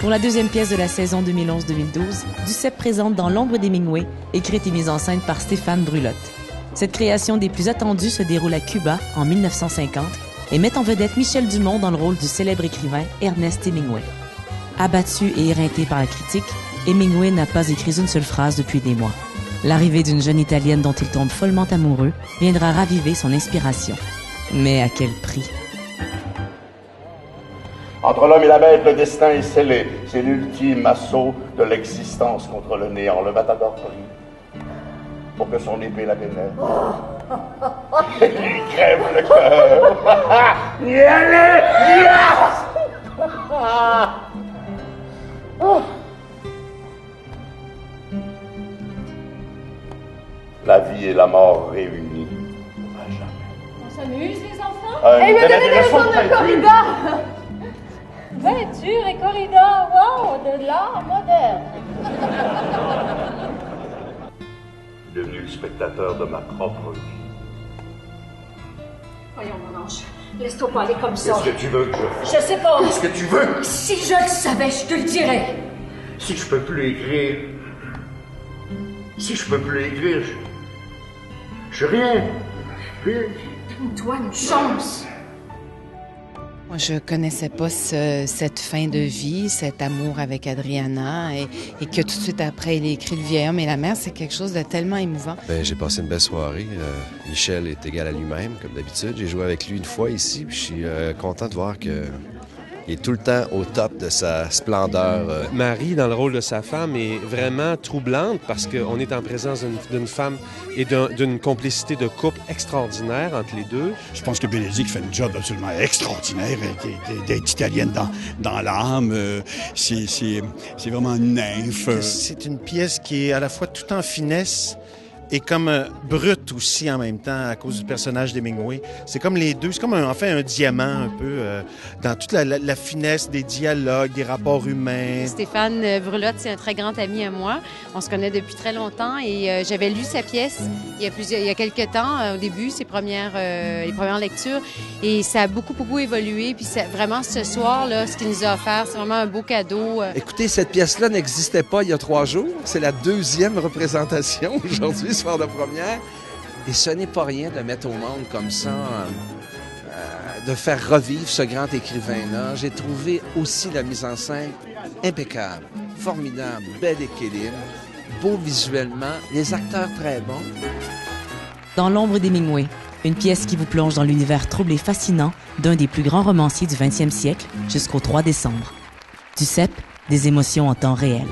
Pour la deuxième pièce de la saison 2011-2012, Duceppe présente Dans l'ombre d'Hemingway, écrite et mise en scène par Stéphane Brulotte. Cette création des plus attendues se déroule à Cuba en 1950 et met en vedette Michel Dumont dans le rôle du célèbre écrivain Ernest Hemingway. Abattu et éreinté par la critique, Hemingway n'a pas écrit une seule phrase depuis des mois. L'arrivée d'une jeune Italienne dont il tombe follement amoureux viendra raviver son inspiration. Mais à quel prix? Entre l'homme et la bête, le destin est scellé. C'est l'ultime assaut de l'existence contre le néant. Le matador prie pour que son épée la pénètre. Et lui crève le cœur. Y allez! La vie et la mort réunies. À jamais. On s'amuse, les enfants? Il me donnait des leçons de corrida! Peinture et corrida, wow, de l'art moderne. Devenu le spectateur de ma propre vie. Voyons, mon ange, laisse-toi pas aller comme ça. Qu'est-ce que tu veux que je fasse? Je sais pas. Qu'est-ce que tu veux? Si je le savais, je te le dirais. Si je peux plus écrire... Si je peux plus écrire, je rien. Donne-toi une chance. Moi, je connaissais pas cette fin de vie, cet amour avec Adriana et que tout de suite après, il a écrit Le vieil homme et la mer. C'est quelque chose de tellement émouvant. J'ai passé une belle soirée. Michel est égal à lui-même, comme d'habitude. J'ai joué avec lui une fois ici, puis je suis content de voir que il est tout le temps au top de sa splendeur. Marie, dans le rôle de sa femme, est vraiment troublante parce qu'on est en présence d'une femme et d'une complicité de couple extraordinaire entre les deux. Je pense que Bénédicte fait un job absolument extraordinaire d'être italienne dans l'âme. C'est vraiment une nymphe. C'est une pièce qui est à la fois tout en finesse et comme brute aussi en même temps à cause du personnage d'Hemingway. C'est comme les deux, c'est comme un diamant un peu dans toute la finesse des dialogues, des rapports humains. Stéphane Brulotte, c'est un très grand ami à moi. On se connaît depuis très longtemps et j'avais lu sa pièce il y a quelques temps, au début, les premières lectures, et ça a beaucoup évolué. Puis vraiment, ce soir-là, ce qu'il nous a offert, c'est vraiment un beau cadeau. Écoutez, cette pièce-là n'existait pas il y a 3 jours. C'est la 2e représentation aujourd'hui, soir de première. Et ce n'est pas rien de mettre au monde comme ça, de faire revivre ce grand écrivain-là. J'ai trouvé aussi la mise en scène impeccable, formidable, bel équilibre, beau visuellement, les acteurs très bons. Dans l'ombre d'Hemingway, une pièce qui vous plonge dans l'univers trouble et fascinant d'un des plus grands romanciers du 20e siècle jusqu'au 3 décembre. Duceppe, des émotions en temps réel.